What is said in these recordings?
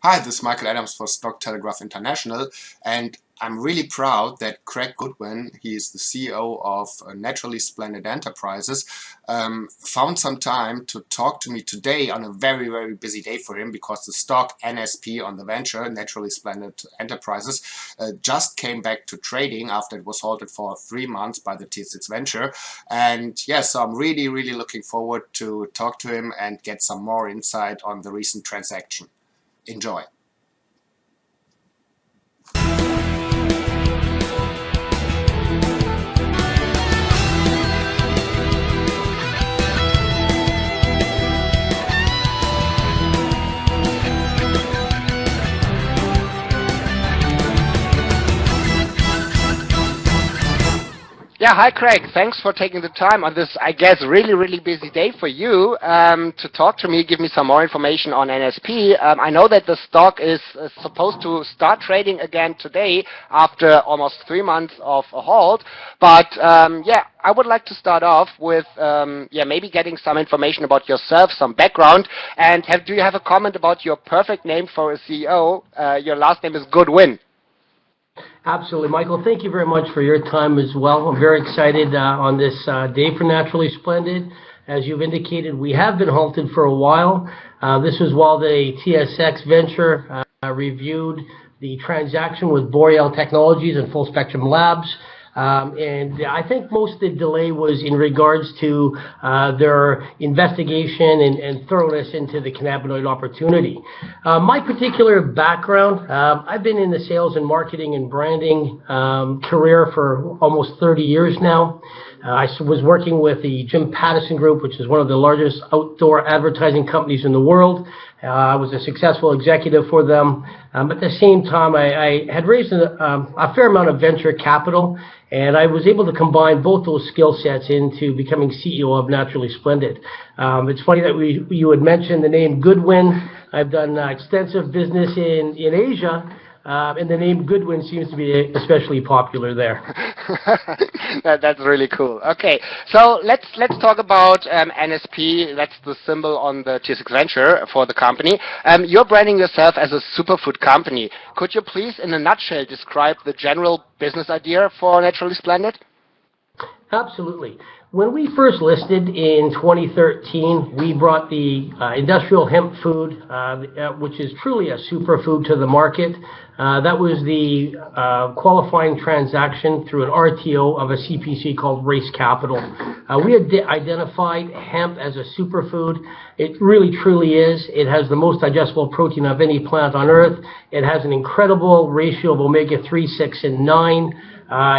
Hi, this is Michael Adams for Stock-Telegraph-International, and I'm really proud that Craig Goodwin, he is the CEO of Naturally Splendid Enterprises, found some time to talk to me today on a very, very busy day for him because the stock NSP on the venture, Naturally Splendid Enterprises, just came back to trading after it was halted for 3 months by the TSX venture. And yes, so I'm really, really looking forward to talk to him and get some more insight on the recent transaction. Enjoy. Yeah, hi Craig. Thanks for taking the time on this, I guess, really busy day for you to talk to me, give me some more information on NSP. I know that the stock is supposed to start trading again today after almost 3 months of a halt. But yeah, I would like to start off with maybe getting some information about yourself, some background, and do you have a comment about your perfect name for a CEO? Your last name is Goodwin. Absolutely, Michael. Thank you very much for your time as well. I'm very excited on this day for Naturally Splendid. As you've indicated, we have been halted for a while. This was while the TSX venture reviewed the transaction with Boreal Technologies and Full Spectrum Labs. And I think most of the delay was in regards to their investigation and thoroughness into the cannabinoid opportunity. My particular background, I've been in the sales and marketing and branding career for almost 30 years now. I was working with the Jim Pattison Group, which is one of the largest outdoor advertising companies in the world. I was a successful executive for them. At the same time, I had raised a fair amount of venture capital, and I was able to combine both those skill sets into becoming CEO of Naturally Splendid. It's funny that you had mentioned the name Goodwin. I've done extensive business in Asia, and the name Goodwin seems to be especially popular there. That's really cool. Okay, so let's talk about NSP. That's the symbol on the TSX venture for the company. You're branding yourself as a superfood company. Could you please, in a nutshell, describe the general business idea for Naturally Splendid? Absolutely. When we first listed in 2013, we brought the industrial hemp food, which is truly a superfood, to the market. That was the qualifying transaction through an RTO of a CPC called Race Capital. We had identified hemp as a superfood. It really truly is. It has the most digestible protein of any plant on earth. It has an incredible ratio of omega-3, 6, and 9.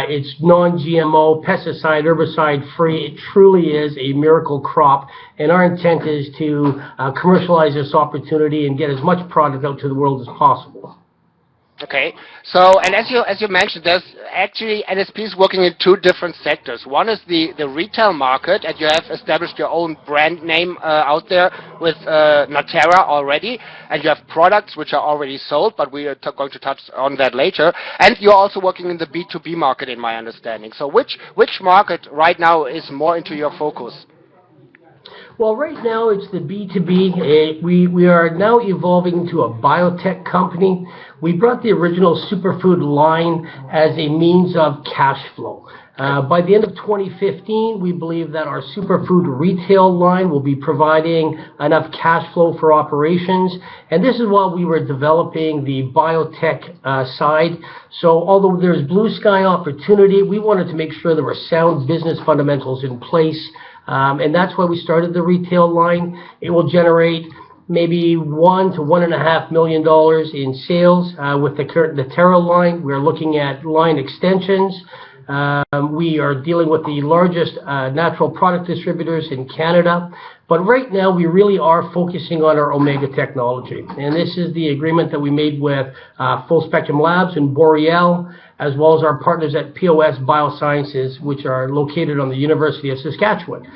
It's non-GMO, pesticide, herbicide free. It truly is a miracle crop, and our intent is to commercialize this opportunity and get as much product out to the world as possible. Okay, so, and as you mentioned, there's actually NSP is working in 2 different sectors. One is the retail market, and you have established your own brand name out there with Natera already, and you have products which are already sold, but we are going to touch on that later. And you're also working in the B2B market, in my understanding. So which market right now is more into your focus? Well, right now it's the B2B. We are now evolving to a biotech company. We brought the original superfood line as a means of cash flow. By the end of 2015, we believe that our superfood retail line will be providing enough cash flow for operations. And this is while we were developing the biotech side. So although there's blue sky opportunity, we wanted to make sure there were sound business fundamentals in place. And that's why we started the retail line. It will generate maybe $1 to $1.5 million in sales with the current Natera line. We're looking at line extensions. We are dealing with the largest natural product distributors in Canada. But right now, we really are focusing on our Omega technology. And this is the agreement that we made with Full Spectrum Labs and Boreal, as well as our partners at POS Biosciences, which are located on the University of Saskatchewan.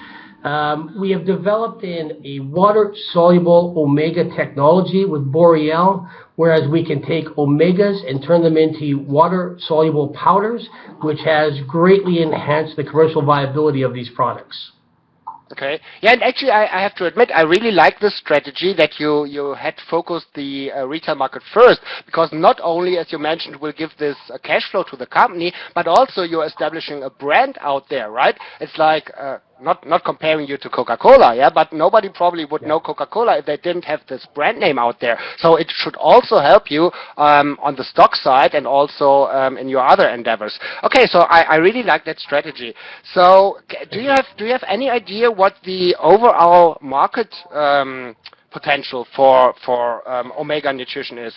We have developed a water-soluble Omega technology with Boreal, whereas we can take Omegas and turn them into water-soluble powders, which has greatly enhanced the commercial viability of these products. Okay. Yeah, and actually, I have to admit, I really like this strategy that you had focused the retail market first, because not only, as you mentioned, will give this cash flow to the company, but also you're establishing a brand out there, right? It's like not comparing you to Coca-Cola, yeah, but nobody probably would know Coca-Cola if they didn't have this brand name out there. So it should also help you on the stock side and also in your other endeavors. Okay, so I really like that strategy. So do you have any idea what the overall market potential for omega nutrition is?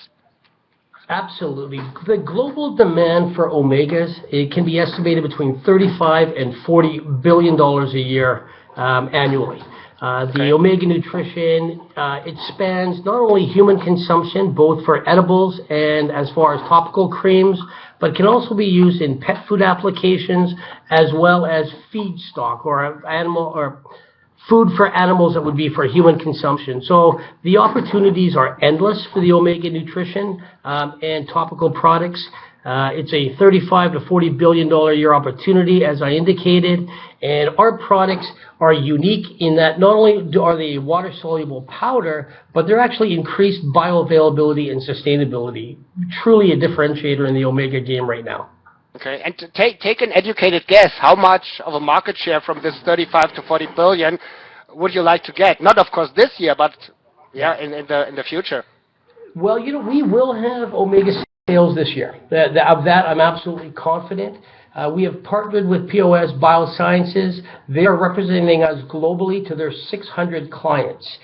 Absolutely. The global demand for omegas, it can be estimated between 35 and 40 billion dollars a year annually. The Okay. omega nutrition, it spans not only human consumption, both for edibles and as far as topical creams, but can also be used in pet food applications as well as feedstock or animal or food for animals that would be for human consumption. So the opportunities are endless for the omega nutrition and topical products. It's a 35 to 40 billion dollar a year opportunity, as I indicated, and our products are unique in that not only are they water soluble powder, but they're actually increased bioavailability and sustainability. Truly a differentiator in the omega game right now. Okay, and to take an educated guess, how much of a market share from this 35 to 40 billion would you like to get? Not, of course, this year, but yeah, in the future. Well, we will have omega sales this year. Of that, I'm absolutely confident. We have partnered with POS Biosciences. They are representing us globally to their 600 clients.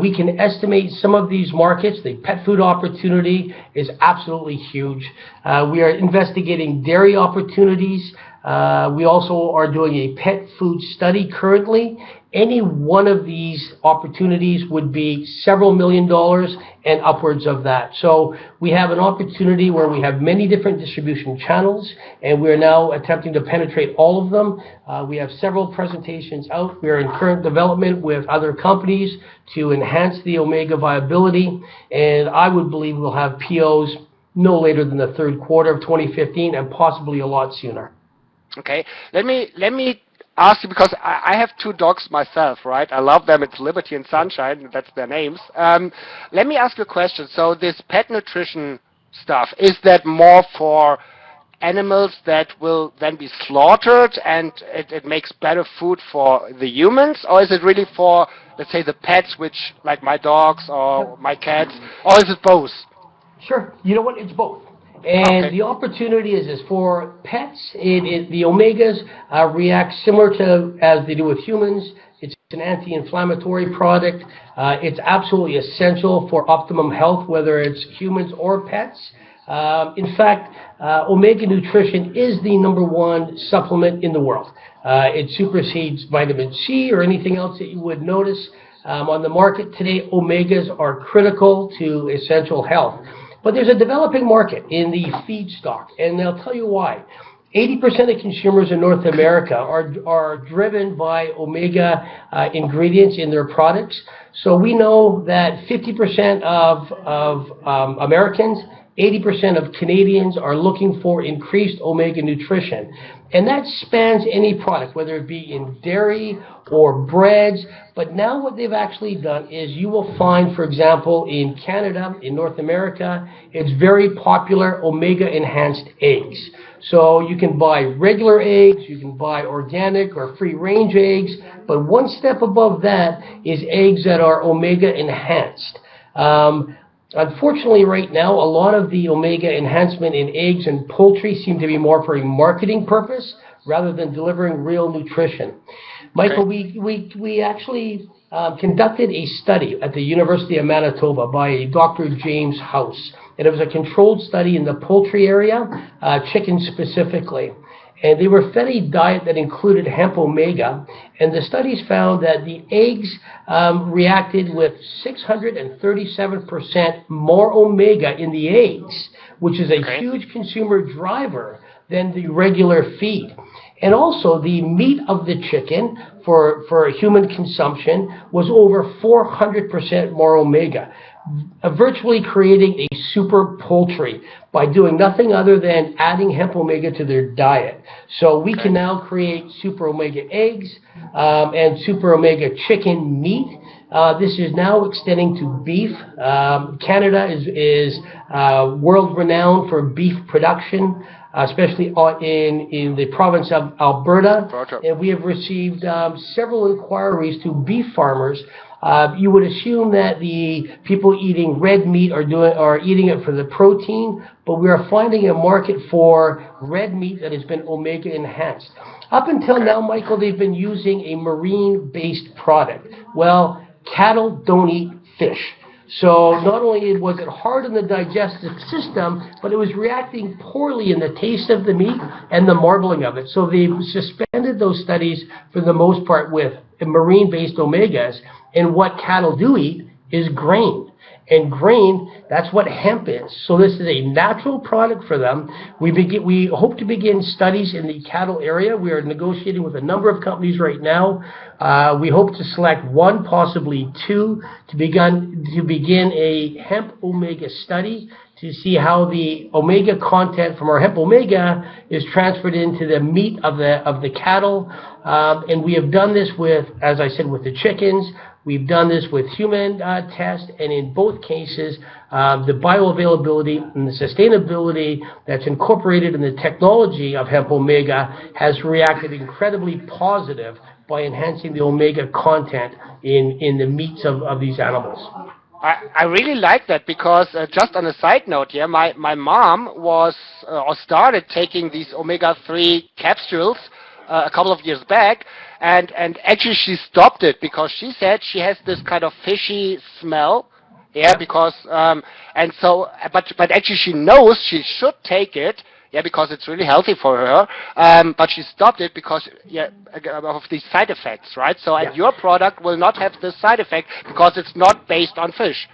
We can estimate some of these markets. The pet food opportunity is absolutely huge. We are investigating dairy opportunities. We also are doing a pet food study currently. Any one of these opportunities would be several million dollars and upwards of that. So we have an opportunity where we have many different distribution channels, and we are now attempting to penetrate all of them. We have several presentations out. We are in current development with other companies to enhance the omega viability, and I would believe we'll have POs no later than the third quarter of 2015 and possibly a lot sooner. Okay, let me ask you, because I have two dogs myself, right? I love them. It's Liberty and Sunshine. That's their names. Let me ask you a question. So this pet nutrition stuff, is that more for animals that will then be slaughtered and it makes better food for the humans? Or is it really for, let's say, the pets, which, like my dogs or my cats? Or is it both? Sure. You know what? It's both. And Okay. the opportunity is for pets. The omegas react similar to as they do with humans. It's an anti-inflammatory product. It's absolutely essential for optimum health, whether it's humans or pets. In fact, omega nutrition is the #1 supplement in the world. It supersedes vitamin C or anything else that you would notice. On the market today, omegas are critical to essential health. But there's a developing market in the feedstock, and I'll tell you why. 80% of consumers in North America are driven by omega ingredients in their products. So we know that 50% of Americans, 80% of Canadians are looking for increased omega nutrition. And that spans any product, whether it be in dairy or breads. But now what they've actually done is you will find, for example, in Canada, in North America, it's very popular omega-enhanced eggs. So you can buy regular eggs, you can buy organic or free-range eggs, but one step above that is eggs that are omega-enhanced. Unfortunately, right now, a lot of the omega enhancement in eggs and poultry seem to be more for a marketing purpose rather than delivering real nutrition. Michael, we actually conducted a study at the University of Manitoba by Dr. James House, and it was a controlled study in the poultry area, chicken specifically. And they were fed a diet that included hemp omega, and the studies found that the eggs reacted with 637% more omega in the eggs, which is a huge consumer driver than the regular feed. And also, the meat of the chicken for human consumption was over 400% more omega. virtually creating a super poultry by doing nothing other than adding hemp omega to their diet. So we can now create super omega eggs and super omega chicken meat. This is now extending to beef. Canada is world renowned for beef production, especially in the province of Alberta. And we have received several inquiries to beef farmers. You would assume that the people eating red meat are eating it for the protein, but we are finding a market for red meat that has been omega enhanced. Up until now, Michael, they've been using a marine-based product. Well, cattle don't eat fish. So not only was it hard on the digestive system, but it was reacting poorly in the taste of the meat and the marbling of it. So they've suspended those studies for the most part with marine-based omegas. And what cattle do eat is grain. And grain, that's what hemp is. So this is a natural product for them. We hope to begin studies in the cattle area. We are negotiating with a number of companies right now. We hope to select one, possibly two, to begin a hemp omega study to see how the omega content from our hemp omega is transferred into the meat of the cattle. And we have done this with, as I said, with the chickens. We've done this with human tests, and in both cases, the bioavailability and the sustainability that's incorporated in the technology of hemp omega has reacted incredibly positive by enhancing the omega content in the meats of these animals. I really like that because just on a side note here, my mom was or started taking these omega-3 capsules a couple of years back, and actually she stopped it because she said she has this kind of fishy smell. Yeah, because and so, but actually she knows she should take it. Yeah, because it's really healthy for her. But she stopped it because of these side effects, right? So, and your product will not have this side effect because it's not based on fish.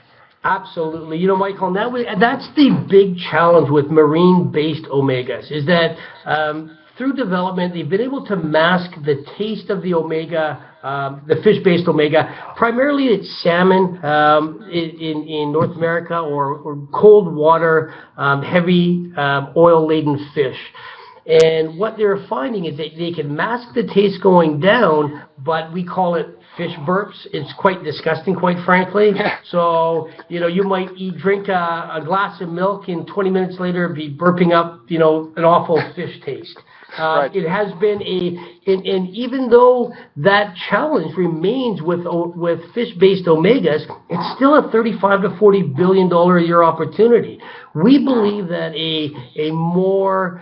Absolutely. You know, Michael, that's the big challenge with marine-based omegas, is that through development, they've been able to mask the taste of the omega, the fish-based omega. Primarily, it's salmon in North America or cold water, heavy oil-laden fish. And what they're finding is that they can mask the taste going down, but we call it fish burps. It's quite disgusting, quite frankly. So, you know, you might drink a glass of milk and 20 minutes later be burping up, you know, an awful fish taste. Right. It has been and even though that challenge remains with fish-based omegas, it's still a $35 to $40 billion a year opportunity. We believe that a more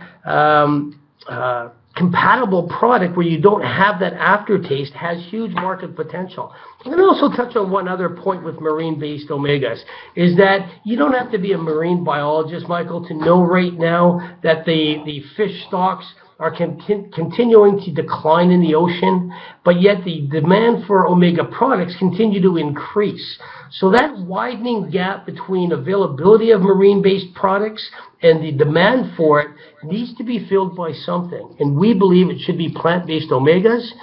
compatible product where you don't have that aftertaste has huge market potential. I'm going to also touch on one other point with marine-based omegas, is that you don't have to be a marine biologist, Michael, to know right now that the fish stocks are continuing to decline in the ocean, but yet the demand for omega products continue to increase. So that widening gap between availability of marine-based products and the demand for it needs to be filled by something. And we believe it should be plant-based omegas,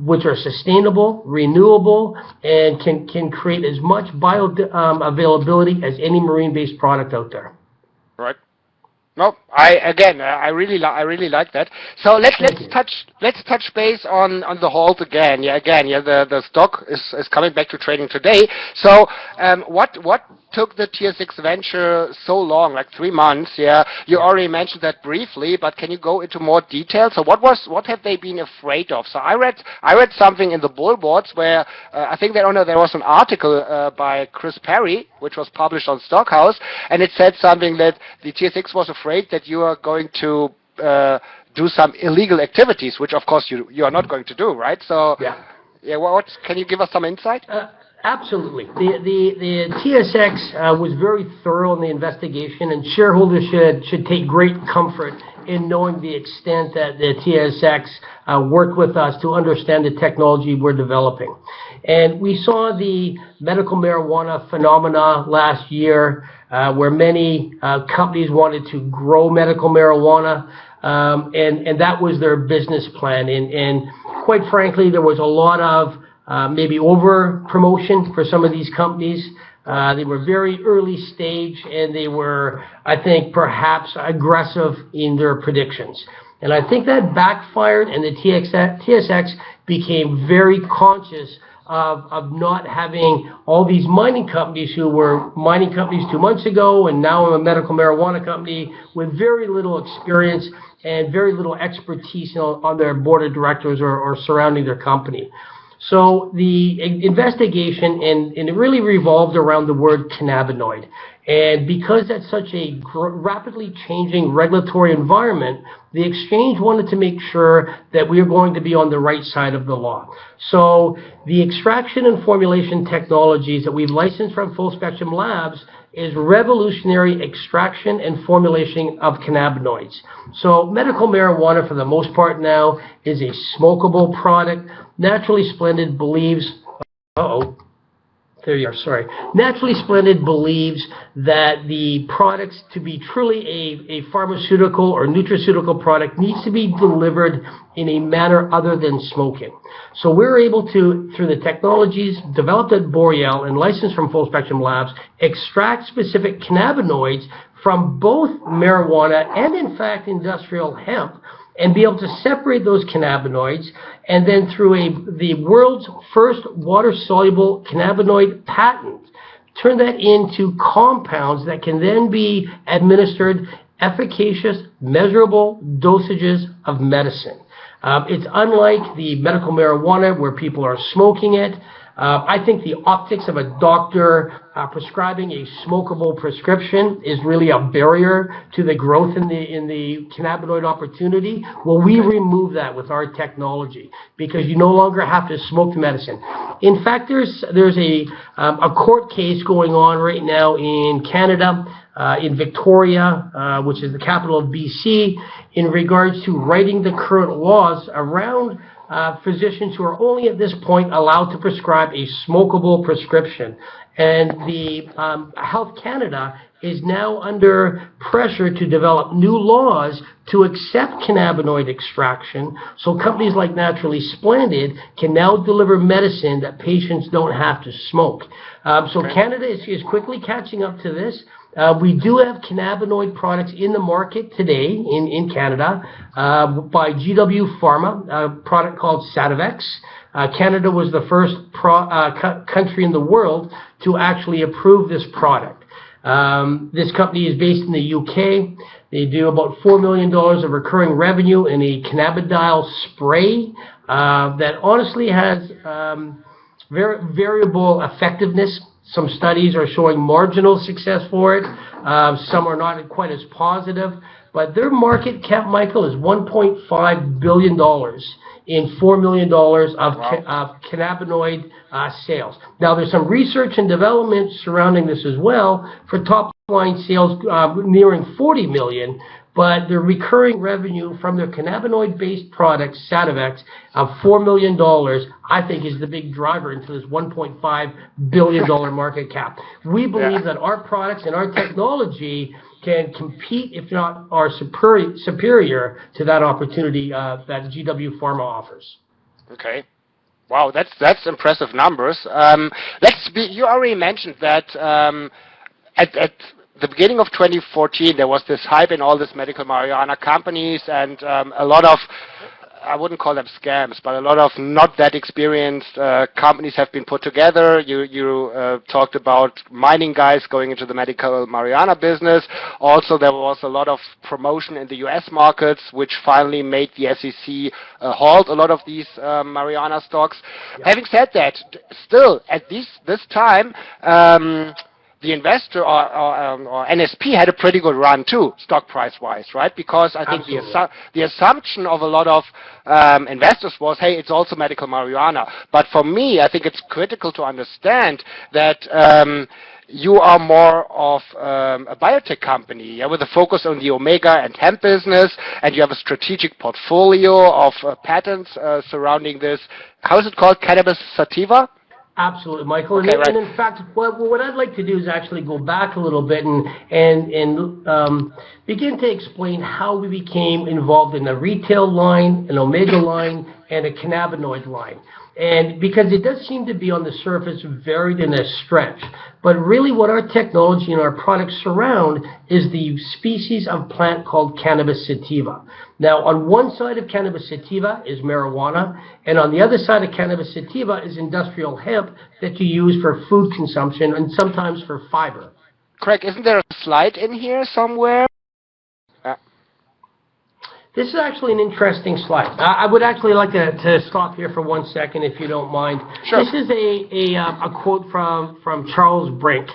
which are sustainable, renewable, and can create as much bioavailability as any marine-based product out there. Right. No, I really like that. So let's touch base on the halt again. The stock is coming back to trading today. So what took the TSX venture so long, like 3 months? Yeah, you already mentioned that briefly, but can you go into more detail? So what have they been afraid of? So I read something in the Bullboards where I think there was an article by Chris Perry, which was published on Stockhouse, and it said something that the TSX was afraid that you are going to do some illegal activities, which of course you are not going to do, right? So what can you give us some insight? Absolutely. The TSX was very thorough in the investigation, and shareholders should take great comfort in knowing the extent that the TSX worked with us to understand the technology we're developing. And we saw the medical marijuana phenomena last year, where many companies wanted to grow medical marijuana, and that was their business plan. And quite frankly, there was a lot of maybe over promotion for some of these companies. They were very early stage, and they were, I think, perhaps aggressive in their predictions. And I think that backfired, and the TSX became very conscious of not having all these mining companies who were mining companies 2 months ago, and now I'm a medical marijuana company with very little experience and very little expertise on their board of directors or surrounding their company. So the investigation, and it really revolved around the word cannabinoid. And because that's such a rapidly changing regulatory environment, the exchange wanted to make sure that we are going to be on the right side of the law. So the extraction and formulation technologies that we've licensed from Full Spectrum Labs is revolutionary extraction and formulation of cannabinoids. So medical marijuana, for the most part now, is a smokable product. Naturally Splendid believes, there you are, sorry. Naturally Splendid believes that the products, to be truly a pharmaceutical or nutraceutical product, needs to be delivered in a manner other than smoking. So we're able to, through the technologies developed at Boreal and licensed from Full Spectrum Labs, extract specific cannabinoids from both marijuana and, in fact, industrial hemp, and be able to separate those cannabinoids, and then through the world's first water-soluble cannabinoid patent, turn that into compounds that can then be administered efficacious, measurable dosages of medicine. It's unlike the medical marijuana where people are smoking it. I think the optics of a doctor prescribing a smokable prescription is really a barrier to the growth in the cannabinoid opportunity. Well, we remove that with our technology because you no longer have to smoke the medicine. In fact, there's a court case going on right now in Canada, in Victoria, which is the capital of BC, in regards to writing the current laws around physicians who are only at this point allowed to prescribe a smokable prescription. And the Health Canada is now under pressure to develop new laws to accept cannabinoid extraction, so companies like Naturally Splendid can now deliver medicine that patients don't have to smoke. So Canada is quickly catching up to this. We do have cannabinoid products in the market today in Canada by GW Pharma, a product called Sativex. Canada was the first country in the world to actually approve this product. This company is based in the UK. They do about $4 million of recurring revenue in a cannabidiol spray that honestly has very variable effectiveness. Some studies are showing marginal success for it. Some are not quite as positive. But their market cap, Michael, is $1.5 billion in $4 million of cannabinoid sales. Now, there's some research and development surrounding this as well for top-line sales nearing $40 million. But the recurring revenue from their cannabinoid-based product, Sativex, of $4 million, I think is the big driver into this $1.5 billion market cap. We believe that our products and our technology can compete, if not are superior to that opportunity that GW Pharma offers. Okay. Wow, that's impressive numbers. You already mentioned that at the beginning of 2014, there was this hype in all these medical marijuana companies, and a lot of, I wouldn't call them scams, but a lot of not that experienced companies have been put together. You talked about mining guys going into the medical marijuana business. Also, there was a lot of promotion in the U.S. markets, which finally made the SEC halt a lot of these marijuana stocks. Yeah. Having said that, still, at this time, the investor or NSP had a pretty good run too, stock price-wise, right? Because I think the assumption of a lot of investors was, hey, it's also medical marijuana. But for me, I think it's critical to understand that you are more of a biotech company, with a focus on the omega and hemp business, and you have a strategic portfolio of patents surrounding this. How is it called? Cannabis sativa? Absolutely, Michael. Okay, and in fact, what I'd like to do is actually go back a little bit and begin to explain how we became involved in the retail line, an omega line, and a cannabinoid line. And because it does seem to be on the surface varied in a stretch, but really what our technology and our products surround is the species of plant called cannabis sativa. Now, on one side of cannabis sativa is marijuana, and on the other side of cannabis sativa is industrial hemp that you use for food consumption and sometimes for fiber. Craig, isn't there a slide in here somewhere? This is actually an interesting slide. I would actually like to stop here for 1 second, if you don't mind. Sure. This is a quote from Charles Brink.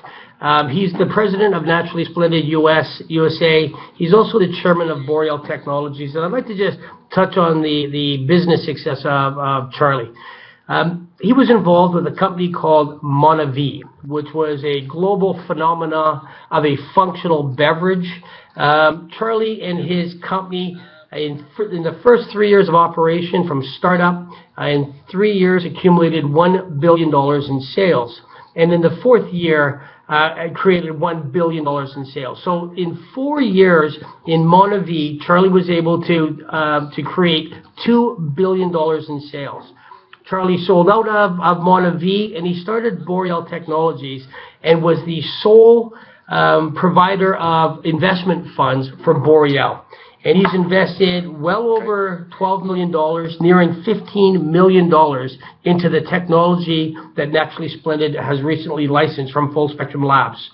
He's the president of Naturally Splendid USA. He's also the chairman of Boreal Technologies. And I'd like to just touch on the business success of Charlie. He was involved with a company called MonAV, which was a global phenomena of a functional beverage. Charlie and his company, in the first 3 years of operation from startup, in 3 years accumulated $1 billion in sales. And in the fourth year, created $1 billion in sales. So in 4 years in MonAV, Charlie was able to create $2 billion in sales. Charlie sold out of MonAV, and he started Boreal Technologies and was the sole provider of investment funds for Boreal. And he's invested well over $12 million, nearing $15 million into the technology that Naturally Splendid has recently licensed from Full Spectrum Labs.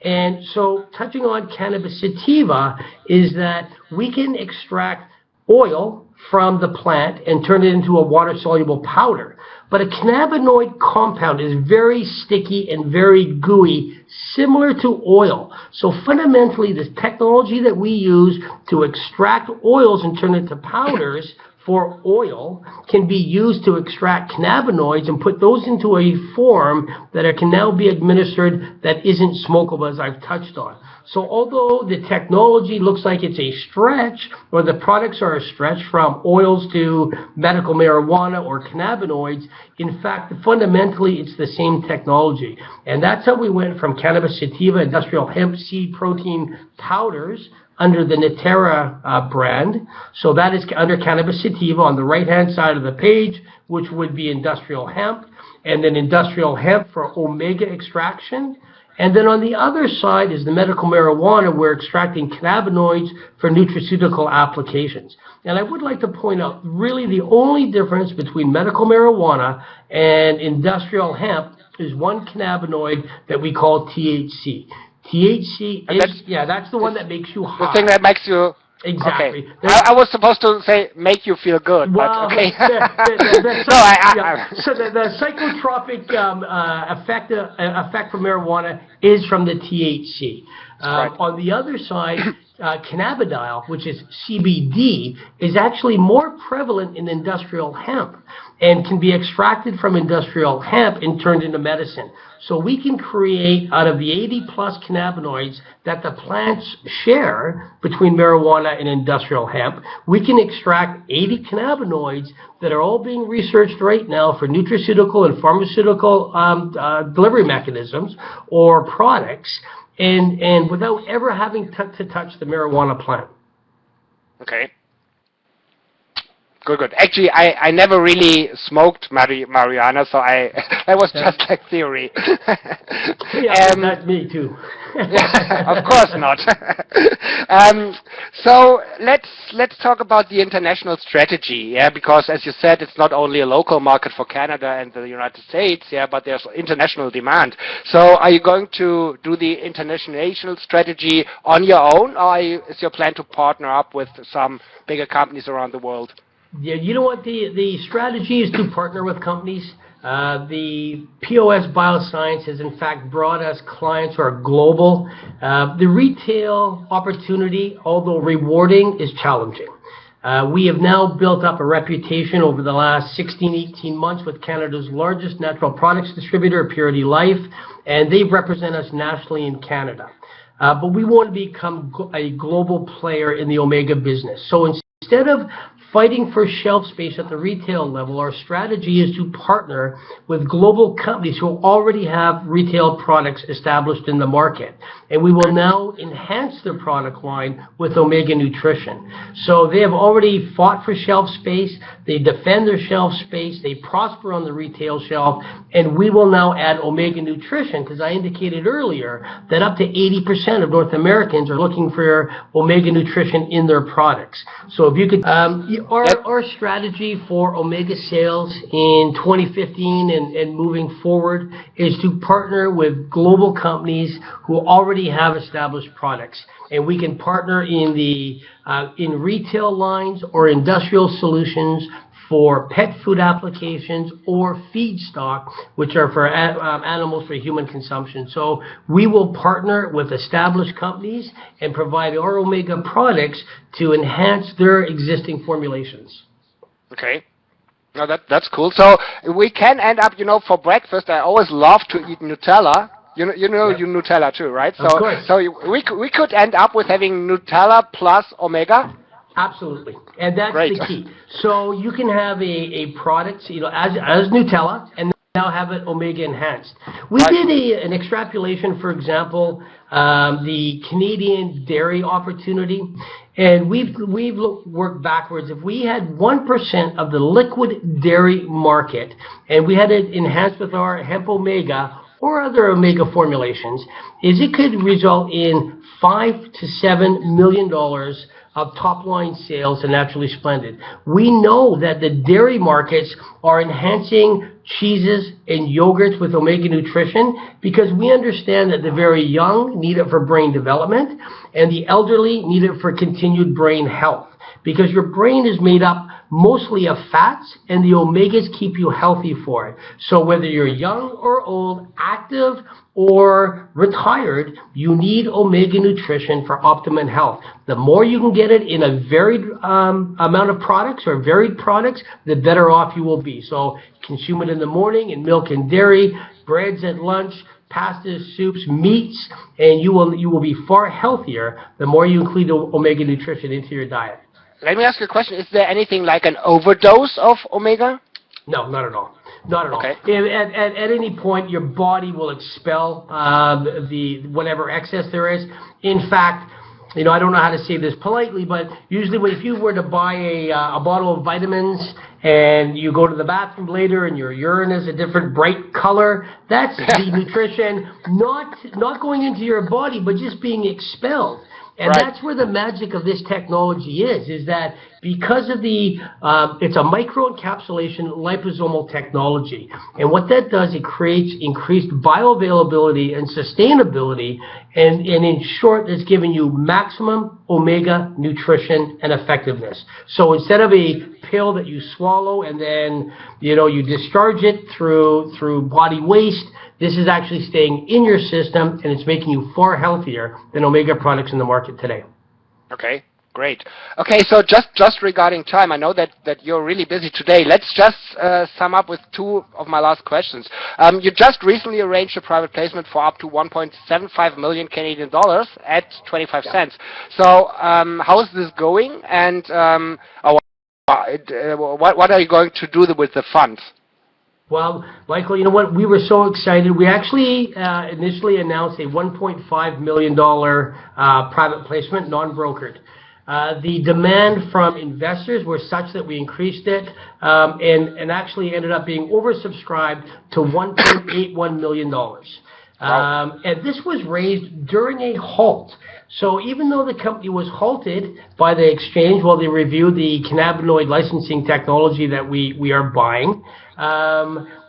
And so touching on cannabis sativa is that we can extract oil from the plant and turn it into a water-soluble powder. But a cannabinoid compound is very sticky and very gooey, similar to oil. So fundamentally, the technology that we use to extract oils and turn it into powders for oil can be used to extract cannabinoids and put those into a form that can now be administered that isn't smokable, as I've touched on. So although the technology looks like it's a stretch, or the products are a stretch from oils to medical marijuana or cannabinoids, in fact, fundamentally, it's the same technology. And that's how we went from cannabis sativa, industrial hemp seed protein powders, under the Natera brand. So that is under cannabis sativa on the right-hand side of the page, which would be industrial hemp, and then industrial hemp for omega extraction. And then on the other side is the medical marijuana. We're extracting cannabinoids for nutraceutical applications. And I would like to point out, really the only difference between medical marijuana and industrial hemp is one cannabinoid that we call THC. THC is, that's the one that makes you high. The thing that makes you... Exactly. Okay. I was supposed to say make you feel good, well, but okay. So the psychotropic effect for marijuana is from the THC. Right. On the other side, cannabidiol, which is CBD, is actually more prevalent in industrial hemp and can be extracted from industrial hemp and turned into medicine. So we can create, out of the 80 plus cannabinoids that the plants share between marijuana and industrial hemp, we can extract 80 cannabinoids that are all being researched right now for nutraceutical and pharmaceutical delivery mechanisms or products, and without ever having to touch the marijuana plant. Okay. Good. Actually, I never really smoked marijuana, so that was just like theory. Yeah, that's me too. Of course not. So let's talk about the international strategy, because as you said, it's not only a local market for Canada and the United States, but there's international demand. So are you going to do the international strategy on your own, or is your plan to partner up with some bigger companies around the world? Yeah, you know what? The strategy is to partner with companies. The POS Bioscience has in fact brought us clients who are global. The retail opportunity, although rewarding, is challenging. We have now built up a reputation over the last 16, 18 months with Canada's largest natural products distributor, Purity Life, and they represent us nationally in Canada. But we want to become a global player in the omega business. So instead of fighting for shelf space at the retail level, our strategy is to partner with global companies who already have retail products established in the market. And we will now enhance their product line with Omega Nutrition. So they have already fought for shelf space, they defend their shelf space, they prosper on the retail shelf, and we will now add Omega Nutrition, because I indicated earlier that up to 80% of North Americans are looking for Omega Nutrition in their products. So if you could, our strategy for Omega sales in 2015 and moving forward is to partner with global companies who already have established products. And we can partner in the in retail lines or industrial solutions for pet food applications or feedstock, which are for animals for human consumption. So we will partner with established companies and provide our Omega products to enhance their existing formulations. Okay. No, that's cool. So we can end up, for breakfast, I always love to eat Nutella. You Nutella too, right? Of course. So we could end up with having Nutella plus Omega? Absolutely, and that's Great. the key. So you can have a product, as Nutella, and now have it Omega enhanced. We did an extrapolation, for example, the Canadian dairy opportunity, and we've worked backwards. If we had 1% of the liquid dairy market, and we had it enhanced with our hemp Omega or other Omega formulations, it could result in $5 to $7 million of top-line sales in Naturally Splendid. We know that the dairy markets are enhancing cheeses and yogurts with Omega Nutrition because we understand that the very young need it for brain development and the elderly need it for continued brain health, because your brain is made up mostly of fats, and the omegas keep you healthy for it. So whether you're young or old, active or retired, you need Omega Nutrition for optimum health. The more you can get it in a varied amount of products or varied products, the better off you will be. So consume it in the morning in milk and dairy, breads at lunch, pastas, soups, meats, and you will be far healthier the more you include Omega Nutrition into your diet. Let me ask you a question. Is there anything like an overdose of Omega? No, not at all. Not at all. Okay. At any point, your body will expel the whatever excess there is. In fact, I don't know how to say this politely, but usually if you were to buy a bottle of vitamins and you go to the bathroom later and your urine is a different bright color, that's the nutrition not going into your body, but just being expelled. And right. That's where the magic of this technology is that because of it's a microencapsulation liposomal technology. And what that does, it creates increased bioavailability and sustainability. And in short, it's giving you maximum Omega nutrition and effectiveness. So instead of a pill that you swallow and then, you discharge it through body waste, this is actually staying in your system, and it's making you far healthier than Omega products in the market today. Okay, great. Okay, so just regarding time, I know that you're really busy today. Let's just sum up with two of my last questions. You just recently arranged a private placement for up to 1.75 million Canadian dollars at 25 cents. So how is this going, and what are you going to do with the funds? Well, Michael, you know what? We were so excited. We actually initially announced a $1.5 million private placement, non-brokered. The demand from investors was such that we increased it and actually ended up being oversubscribed to $1.81 million. Wow. And this was raised during a halt. So even though the company was halted by the exchange while they reviewed the cannabinoid licensing technology that we are buying,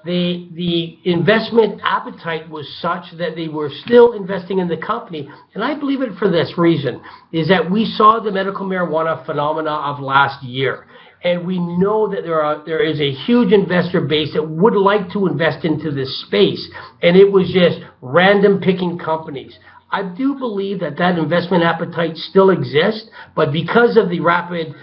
the investment appetite was such that they were still investing in the company. And I believe it for this reason, is that we saw the medical marijuana phenomena of last year. And we know that there is a huge investor base that would like to invest into this space. And it was just random picking companies. I do believe that investment appetite still exists, but because of the rapid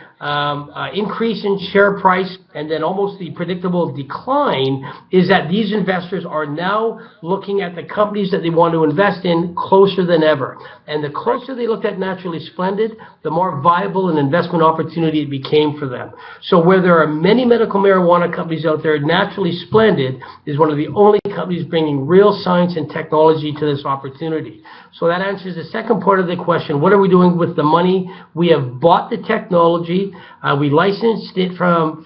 increase in share price and then almost the predictable decline is that these investors are now looking at the companies that they want to invest in closer than ever. And the closer they looked at Naturally Splendid, the more viable an investment opportunity it became for them. So where there are many medical marijuana companies out there, Naturally Splendid is one of the only companies bringing real science and technology to this opportunity. So that answers the second part of the question. What are we doing with the money? We have bought the technology. We licensed it from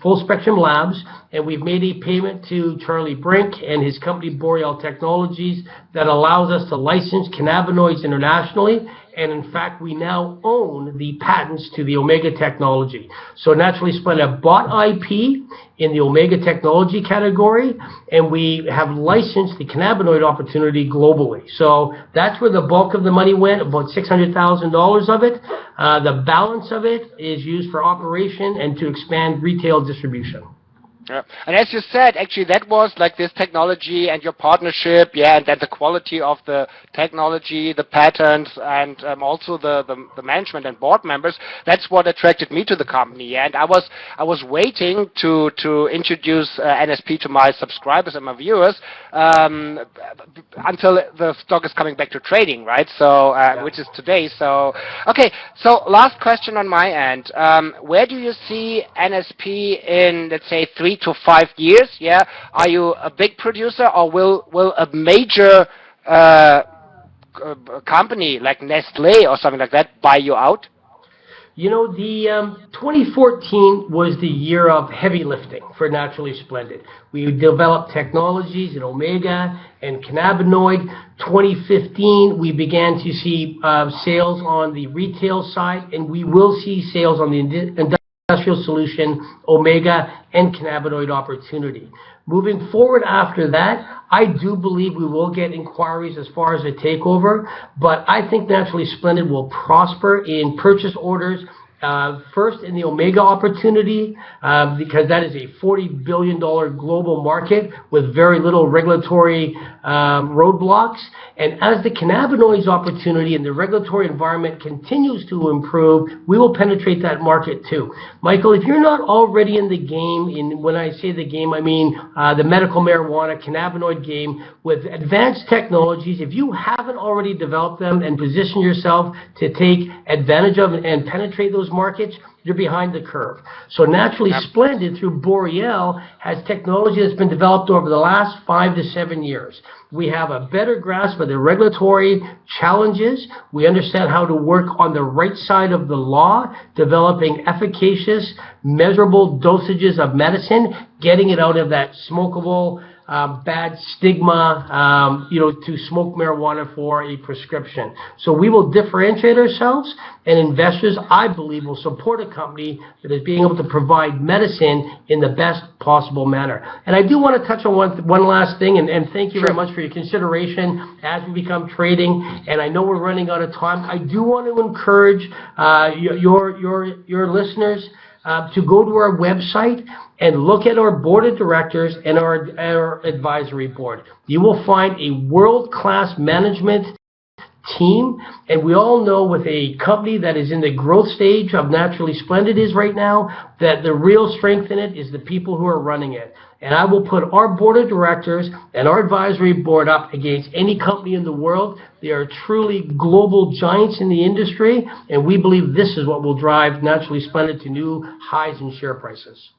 Full Spectrum Labs, and we've made a payment to Charlie Brink and his company Boreal Technologies that allows us to license cannabinoids internationally. And in fact, we now own the patents to the Omega technology. So Naturally Splendid bought IP in the Omega technology category, and we have licensed the cannabinoid opportunity globally. So that's where the bulk of the money went, about $600,000 of it. The balance of it is used for operation and to expand retail distribution. Yeah. And as you said, actually, that was like this technology and your partnership, yeah, and then the quality of the technology, the patents, and also the management and board members. That's what attracted me to the company. And I was waiting to introduce NSP to my subscribers and my viewers until the stock is coming back to trading, right? So, which is today. So, okay. So, last question on my end. Where do you see NSP in, let's say, 3 to 5 years? Yeah, are you a big producer, or will a major company like Nestle or something like that buy you out? You know, the 2014 was the year of heavy lifting for Naturally Splendid. We developed technologies in Omega and cannabinoid. 2015, we began to see sales on the retail side, and we will see sales on the industrial solution, Omega, and cannabinoid opportunity. Moving forward after that, I do believe we will get inquiries as far as a takeover, but I think Naturally Splendid will prosper in purchase orders. First in the Omega opportunity, because that is a $40 billion global market with very little regulatory roadblocks. And as the cannabinoids opportunity and the regulatory environment continues to improve, we will penetrate that market too. Michael, if you're not already in the game, when I say the game, I mean the medical marijuana cannabinoid game with advanced technologies, if you haven't already developed them and positioned yourself to take advantage of and penetrate those markets, you're behind the curve. So Naturally Splendid through Boreal has technology that's been developed over the last 5 to 7 years. We have a better grasp of the regulatory challenges. We understand how to work on the right side of the law, developing efficacious, measurable dosages of medicine, getting it out of that smokable, bad stigma, to smoke marijuana for a prescription. So we will differentiate ourselves, and investors, I believe, will support a company that is being able to provide medicine in the best possible manner. And I do want to touch on one last thing, and thank you very much for your consideration as we become trading. And I know we're running out of time. I do want to encourage your listeners to go to our website and look at our board of directors and our advisory board. You will find a world-class management team, and we all know with a company that is in the growth stage of Naturally Splendid is right now, that the real strength in it is the people who are running it. And I will put our board of directors and our advisory board up against any company in the world. They are truly global giants in the industry, and we believe this is what will drive Naturally Splendid to new highs in share prices.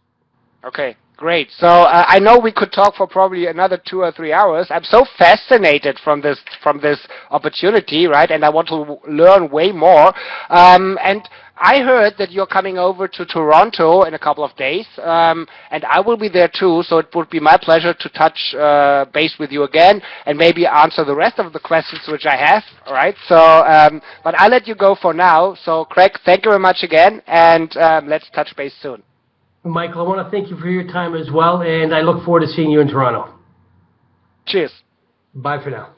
Okay, great. So I know we could talk for probably another 2 or 3 hours. I'm so fascinated from this opportunity, right? And I want to learn way more. And I heard that you're coming over to Toronto in a couple of days, and I will be there too. So it would be my pleasure to touch base with you again and maybe answer the rest of the questions which I have. All right. So, but I'll let you go for now. So, Craig, thank you very much again, and let's touch base soon. Michael, I want to thank you for your time as well, and I look forward to seeing you in Toronto. Cheers. Bye for now.